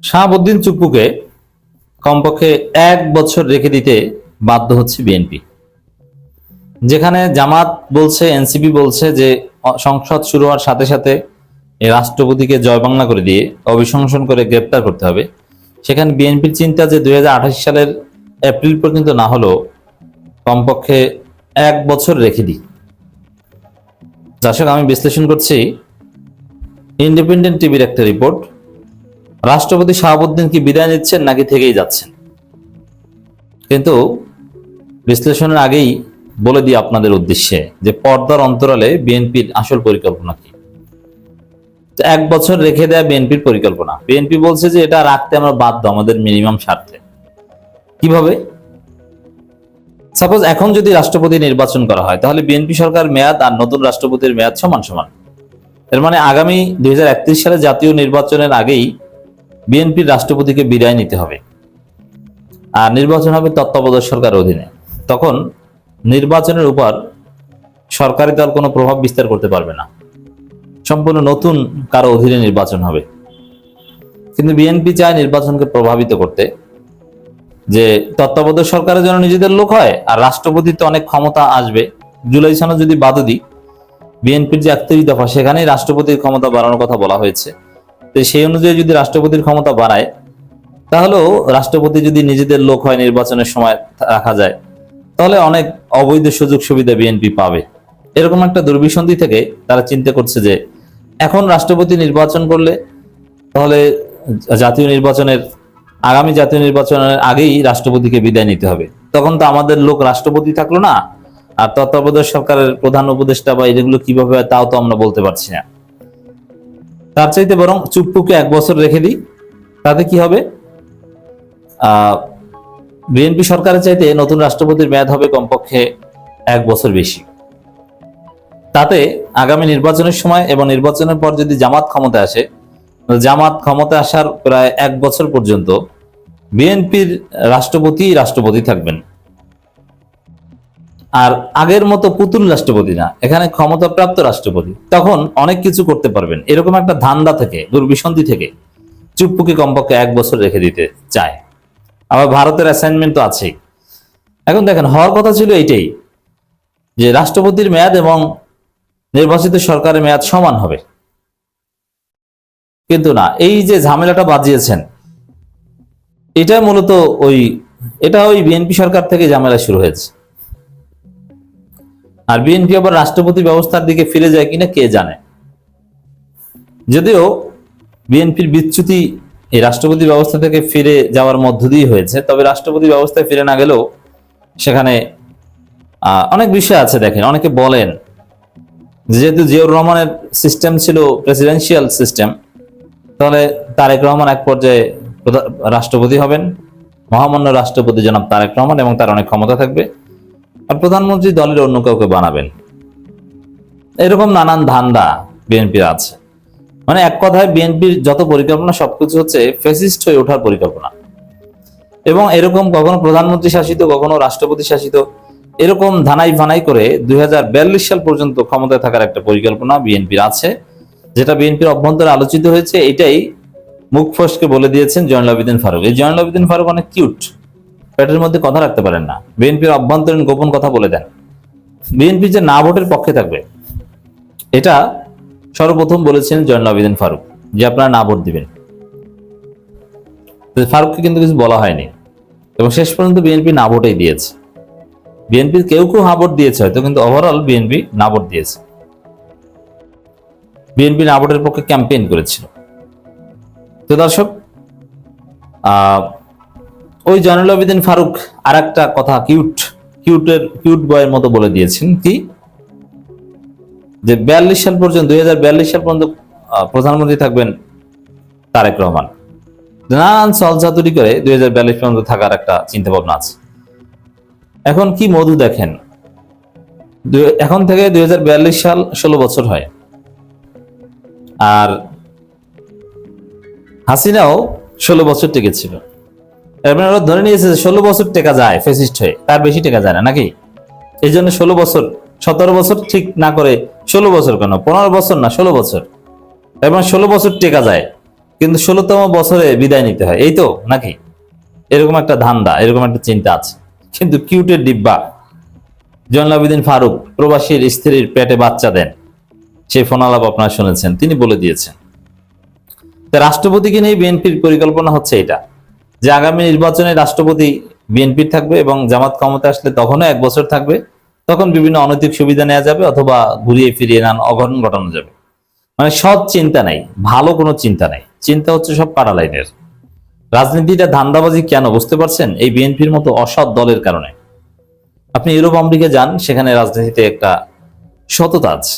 শাহাবুদ্দিন চুপ্পুকে কমপক্ষে 1 বছর রেখে দিতে বাধ্য হচ্ছে বিএনপি। যেখানে জামাত বলছে, এনসিপি বলছে যে সংসদ শুরু হওয়ার সাথে সাথে এই রাষ্ট্রপতিকে জয় বাংলা করে দিয়ে অভিশংসন করে গ্রেপ্তার করতে হবে, সেখানে বিএনপির চিন্তা যে 2028 সালের এপ্রিল পর্যন্ত না হলেও কমপক্ষে 1 বছর রেখে দিই। দর্শক, আমি বিশ্লেষণ করছি ইন্ডিপেন্ডেন্ট টিভির একটা রিপোর্ট। রাষ্ট্রপতি শাহাবুদ্দিন কি বিদায় নিচ্ছেন নাকি থেকেই যাচ্ছেন? কিন্তু বিশ্লেষণের আগেই বলে দিই আপনাদের উদ্দেশ্যে যে পর্দার অন্তরালে বিএনপির আসল পরিকল্পনা কি। 1 বছর রেখে দেয়া বিএনপির পরিকল্পনা। বিএনপি বলছে যে এটা রাখতে আমরা বাধ্য আমাদের মিনিমাম স্বার্থে। কিভাবে? সাপোজ এখন যদি রাষ্ট্রপতি নির্বাচন করা হয় তাহলে বিএনপি সরকার মেয়াদ আর নতুন রাষ্ট্রপতির মেয়াদ সমান সমান। এর মানে আগামী 2031 সালে জাতীয় নির্বাচনের আগেই বিএনপির রাষ্ট্রপতিকে বিদায় নিতে হবে, আর নির্বাচন হবে তত্ত্বাবধায়ক সরকারের অধীনে। তখন নির্বাচনের উপর সরকারি দল কোনো প্রভাব বিস্তার করতে পারবে না, সম্পূর্ণ নতুন কারো অধীনে নির্বাচন হবে। কিন্তু বিএনপি চায় নির্বাচনকে প্রভাবিত করতে, যে তত্ত্বাবধায়ক সরকারের জন্য নিজেদের লোক হয় আর রাষ্ট্রপতিতে অনেক ক্ষমতা আসবে। জুলাই সনদ যদি বাদ দিই, বিএনপির যে 31 দফা সেখানেই রাষ্ট্রপতির ক্ষমতা বাড়ানোর কথা বলা হয়েছে। তো সেই অনুযায়ী যদি রাষ্ট্রপতির ক্ষমতা বাড়ায়, তাহলেও রাষ্ট্রপতি যদি নিজেদের লোক হয়, নির্বাচনের সময় রাখা যায়, তাহলে অনেক অবৈধ সুযোগ সুবিধা বিএনপি পাবে। এরকম একটা দুর্বিসন্ধি থেকে তারা চিন্তা করছে যে এখন রাষ্ট্রপতি নির্বাচন করলে তাহলে আগামী জাতীয় নির্বাচনের আগেই রাষ্ট্রপতিকে বিদায় নিতে হবে। তখন তো আমাদের লোক রাষ্ট্রপতি থাকলো না, আর তত্ত্বাবধায়ক সরকারের প্রধান উপদেষ্টা বা এগুলো কিভাবে হয় তাও তো আমরা বলতে পারছি না। তার চাইতে বরং চুপ্পুকে 1 বছর রেখে দিই। তাতে কি হবে? বিএনপি সরকারের চাইতে নতুন রাষ্ট্রপতির মেয়াদ হবে কমপক্ষে 1 বছর বেশি। তাতে আগামী নির্বাচনের সময় এবং নির্বাচনের পর যদি জামাত ক্ষমতায় আসে, জামাত ক্ষমতায় আসার প্রায় 1 বছর পর্যন্ত বিএনপির রাষ্ট্রপতি থাকবেন। আর আগের মতো পুতুল রাষ্ট্রপতি না, এখানে ক্ষমতাপ্রাপ্ত রাষ্ট্রপতি। তখন অনেক কিছু করতে পারবেন। এরকম একটা ধান্দা থেকে, দুর্বিসন্ধি থেকে চুপ্পুকে কমপক্ষে 1 বছর রেখে দিতে চায়। আবার ভারতের অ্যাসাইনমেন্ট তো আছেই। এখন দেখেন, হওয়ার কথা ছিল এইটাই যে রাষ্ট্রপতির মেয়াদ এবং নির্বাচিত সরকারের মেয়াদ সমান হবে, কিন্তু না। এই যে ঝামেলাটা বাজিয়েছেন, এটা মূলত ওই বিএনপি সরকার থেকে ঝামেলা শুরু হয়েছে। আর বিএনপি আবার রাষ্ট্রপতি ব্যবস্থার দিকে ফিরে যায় কিনা কে জানে। যদিও বিএনপির বিচ্যুতি এই রাষ্ট্রপতি ব্যবস্থা থেকে ফিরে যাওয়ার মধ্য দিয়ে হয়েছে, তবে রাষ্ট্রপতি ব্যবস্থায় ফিরে না গেলেও সেখানে অনেক বিষয় আছে। দেখেন, অনেকে বলেন যেহেতু জিয়াউর রহমানের সিস্টেম ছিল প্রেসিডেন্সিয়াল সিস্টেম, তাহলে তারেক রহমান এক পর্যায়ে রাষ্ট্রপতি হবেন, মহামান্য রাষ্ট্রপতি জনাব তারেক রহমান, এবং তার অনেক ক্ষমতা থাকবে, আর প্রধানমন্ত্রী দলের অন্য কাউকে বানাবেন। এরকম নানান ধান্দা বিএনপির আছে। মানে এক কথায় বিএনপির যত পরিকল্পনা সবকিছু হচ্ছে ফ্যাসিস্ট হয়ে ওঠার পরিকল্পনা। এবং এরকম কখনো প্রধানমন্ত্রী শাসিত, কখনো রাষ্ট্রপতি শাসিত, এরকম ধানাই ভানাই করে 2042 সাল পর্যন্ত ক্ষমতায় থাকার একটা পরিকল্পনা বিএনপির আছে, যেটা বিএনপির অভ্যন্তরে আলোচিত হয়েছে। এটাই মুখ ফসকে বলে দিয়েছেন জয়নুল আবেদিন ফারুক। এই জয়নুল আবেদিন ফারুক অনেক কিউট, পেটের মধ্যে কথা রাখতে পারেন না, বিএনপির অভ্যন্তরীণ গোপন কথা বলে দেন। বিএনপি যে না ভোটের পক্ষে থাকবে এটা সর্বপ্রথম বলেছেন জয়নুল আবেদিন ফারুক, যে আপনারা না ভোট দিবেন। ফারুককে কিন্তু কিছু বলা হয়নি, এবং শেষ পর্যন্ত বিএনপি না ভোটেই দিয়েছে। বিএনপির কেউ কেউ হা ভোট দিয়েছে হয়তো, কিন্তু ওভারঅল বিএনপি না ভোট দিয়েছে। বিএনপি না ভোটের পক্ষে ক্যাম্পেইন করেছিল। তো দর্শক, ওই জয়নুল আবেদিন ফারুক আর একটা কথা কিউট বয়ের মতো বলে দিয়েছেন, কি যে 2042 সাল পর্যন্ত প্রধানমন্ত্রী থাকবেন তারেক রহমান। নানান সলচাতুরি করে 2042 পর্যন্ত থাকার একটা চিন্তা ভাবনা আছে। এখন কি মধু দেখেন, এখন থেকে 2042 সাল 16 বছর হয়, আর হাসিনাও 16 বছর টেকেছিল। এবার ওরা ধরে নিয়েছে যে 16 বছর টেকা যায় ফ্যাসিস্ট হয়ে, তার বেশি টেকা যায় না নাকি। এই জন্য 16 বছর, 17 বছর ঠিক না করে 16 বছর কেন, 15 বছর না 16 বছর, এবং 16 বছর টেকা যায়। কিন্তু 16তম বছরে বিদায় নিতে হয়, এই তো নাকি? এরকম একটা ধান্দা, এরকম একটা চিন্তা আছে। কিন্তু কিউটের ডিব্বা জয়নুল আবেদিন ফারুক প্রবাসীর স্ত্রীর পেটে বাচ্চা দেন, সেই ফোন আলাপ আপনারা শুনেছেন, তিনি বলে দিয়েছেন। তা রাষ্ট্রপতিকে নিয়ে বিএনপির পরিকল্পনা হচ্ছে এটা, যে আগামী নির্বাচনে রাষ্ট্রপতি বিএনপির থাকবে এবং জামাত ক্ষমতা আসলে তখনও 1 বছর থাকবে, তখন বিভিন্ন অনৈতিক সুবিধা নেওয়া যাবে অথবা ঘুরিয়ে ফিরিয়ে অঘটন ঘটানো যাবে। মানে সৎ চিন্তা নাই, ভালো কোনো চিন্তা নাই, চিন্তা হচ্ছে সব কাটা লাইনের। রাজনীতিটা ধান্দাবাজি কেন বুঝতে পারছেন? এই বিএনপির মতো অসৎ দলের কারণে। আপনি ইউরোপ আমেরিকা যান, সেখানে রাজনীতিতে একটা সততা আছে।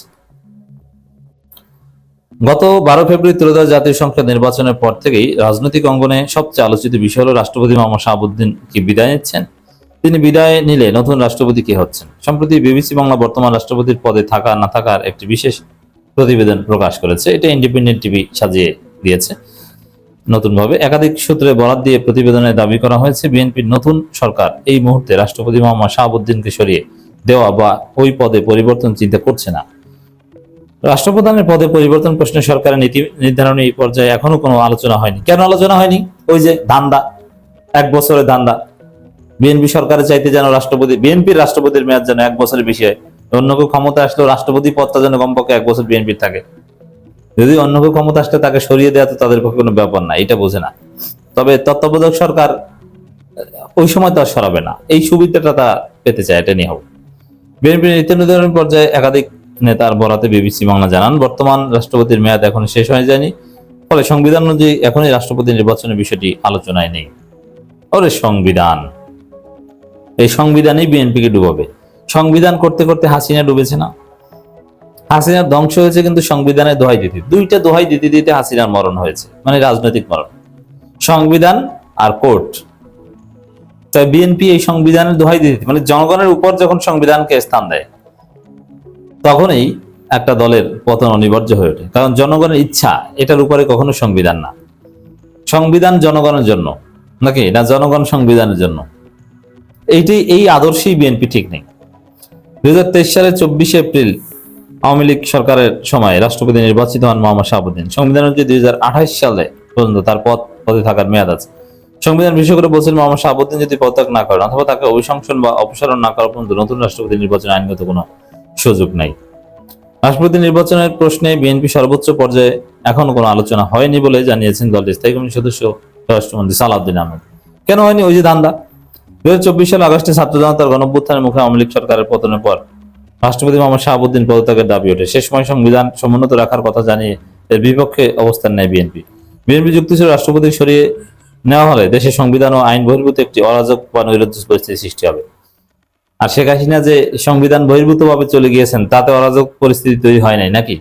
গত 12 ফেব্রুয়ারি ত্রয়োদশ জাতীয় সংসদ নির্বাচনের পর থেকেই রাজনৈতিক অঙ্গনে সবচেয়ে আলোচিত বিষয় হলো রাষ্ট্রপতি মোহাম্মদ শাহাবুদ্দিন কি বিদায় নিচ্ছেন। তিনি বিদায় নিলে নতুন রাষ্ট্রপতি কে হচ্ছেন। সম্প্রতি বিবিসি বাংলা বর্তমান রাষ্ট্রপতির পদে থাকা না থাকার একটি বিশেষ প্রতিবেদন প্রকাশ করেছে। এটা ইন্ডিপেন্ডেন্ট টিভি সাজিয়ে দিয়েছে নতুনভাবে। একাধিক সূত্রে বরাত দিয়ে প্রতিবেদনে দাবি করা হয়েছে, বিএনপির নতুন সরকার এই মুহূর্তে রাষ্ট্রপতি মোহাম্মদ শাহাবুদ্দিনকে সরিয়ে দেওয়া বা ওই পদে পরিবর্তন চিন্তা করছে না। রাষ্ট্রপ্রধানের পদে পরিবর্তন প্রশ্নে সরকারের নীতি নির্ধারণী পর্যায়ে এখনো কোনো আলোচনা হয়নি। কেন আলোচনা হয়নি? ওই যে ধান্দা, 1 বছরের ধান্দা। বিএনপি সরকারের চাইতে যেন বিএনপির রাষ্ট্রপতির মেয়াদ যেন 1 বছরের বেশি হয়। অন্য কেউ ক্ষমতা আসলেও রাষ্ট্রপতি পদটা যেন কমপক্ষে 1 বছর বিএনপির থাকে। যদি অন্য কেউ ক্ষমতা আসলে তাকে সরিয়ে দেওয়া তো তাদের পক্ষে কোনো ব্যাপার না, এটা বোঝে না। তবে তত্ত্বাবধায়ক সরকার ওই সময় তো আর সরাবে না, এই সুবিধাটা তা পেতে চায়, এটা নিয়ে হোক। বিএনপির নীতি নির্ধারণ পর্যায়ে একাধিক নেতার বরাতে বিবিসি বাংলা জানান, বর্তমান রাষ্ট্রপতির মেয়াদ এখনো শেষ হয়ে যায়নি, ফলে সংবিধান অনুযায়ী এখনই রাষ্ট্রপতি নির্বাচনের বিষয়টি আলোচনায় নেই। ওরে সংবিধান, এই সংবিধানই বিএনপিকে ডুবাবে। সংবিধান করতে করতে হাসিনা ডুবেছে না? হাসিনার ধ্বংস হয়েছে কিন্তু সংবিধানের দোহাই দিতে, 2টা দোহাই দিতে দিতে হাসিনার মরণ হয়েছে, মানে রাজনৈতিক মরণ। সংবিধান আর কোর্ট। তাই বিএনপি এই সংবিধানের দোহাই দিতে, মানে জনগণের উপর যখন সংবিধানকে স্থান দেয়, তখনই একটা দলের পতন অনিবার্য হয়ে ওঠে। কারণ জনগণের ইচ্ছা এটার উপরে কখনো সংবিধান না। সংবিধান জনগণের জন্য নাকি না জনগণ সংবিধানের জন্য? এই আদর্শই বিএনপি ঠিক নেই। 2023 সালের 24 এপ্রিল আওয়ামী লীগ সরকারের সময় রাষ্ট্রপতি নির্বাচিত হন মোহাম্মদ শাহাবুদ্দিন। সংবিধান অনুযায়ী 2028 সালে পর্যন্ত তার পদে থাকার মেয়াদ আছে। সংবিধান বিশেষ করে বলছেন, মোহাম্মদ শাহাবুদ্দিন যদি পদত্যাগ না করেন অথবা তাকে অভিশংসন বা অপসারণ না করা পর্যন্ত নতুন রাষ্ট্রপতি নির্বাচনে আইনগত কোনো সুযোগ নাই। রাষ্ট্রপতি নির্বাচনের প্রশ্নে বিএনপি সর্বোচ্চ পর্যায়ে এখনো কোনো আলোচনা হয়নি বলে জানিয়েছেন দলটির স্থায়ী কমিটির সদস্য স্বরাষ্ট্রমন্ত্রী সালাউদ্দিন আহমেদ। কেন হয়নি? ওই যে ধান্দা। 2024 সালে আগস্টে ছাত্র জনতার গণঅভ্যুত্থানের মুখে আওয়ামী লীগ সরকারের পতনের পর রাষ্ট্রপতি মোহাম্মদ শাহাবুদ্দিন পদত্যাগের দাবি ওঠে। সে সময় সংবিধান সমুন্নত রাখার কথা জানিয়ে এর বিপক্ষে অবস্থান নেয় বিএনপি। বিএনপি যুক্তি ছিল, রাষ্ট্রপতি সরিয়ে নেওয়া হলে দেশের সংবিধান ও আইন বহির্ভূত একটি অরাজক বা নৈরাজ্য পরিস্থিতি সৃষ্টি হবে। আর শেখ হাসিনা যে সংবিধান বহির্ভূত ভাবে চলে গিয়েছেন, তাতে অরাজক পরিস্থিতি তৈরি হয় নাই নাকি?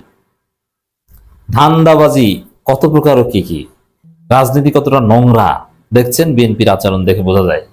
ধান্দাবাজি কত প্রকার ও কি কি, রাজনীতি কতটা নোংরা দেখছেন বিএনপির আচরণ দেখে বোঝা যায়।